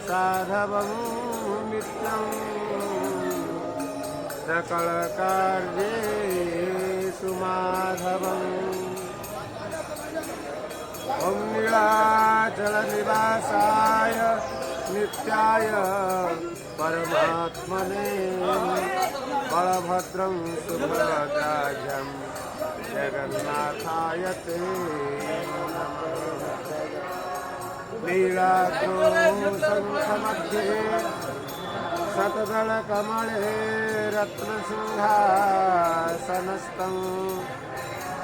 साधवं नित्यं सकलकार्येषु माधवम् ॐ नीलाचलनिवासाय नित्याय परमात्मने बलभद्रं सुभद्राढ्यं जगन्नाथाय ते नीलाद्रो शङ्खमध्ये शतदलकमले रत्नसिंहासनस्थं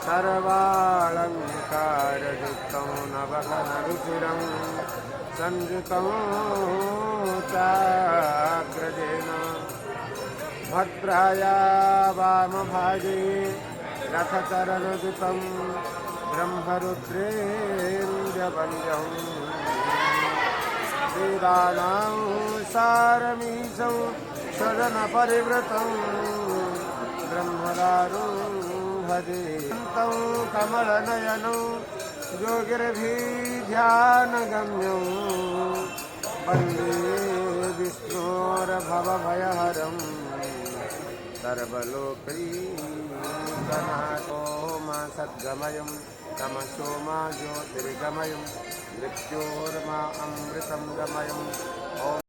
सर्वालङ्कारयुक्तं नवघनरुचिरं संयुतं चाग्रजेन भद्राया वामभागे रथचरणयुतं ब्रह्मरुद्रेन्द्रवन्द्यं वेदानां सारमीशं शरणपरिवृतं ब्रह्मदारुं भजे तं कमलनयनं योगिर्भिध्यानगम्यं वन्दे विष्णोर्भवभयहरं सर्वलोकैकनाथो मा सद्गमयं तमसो मा ज्योतिर्गमयं मृत्योर्मा अमृतं गमयम्।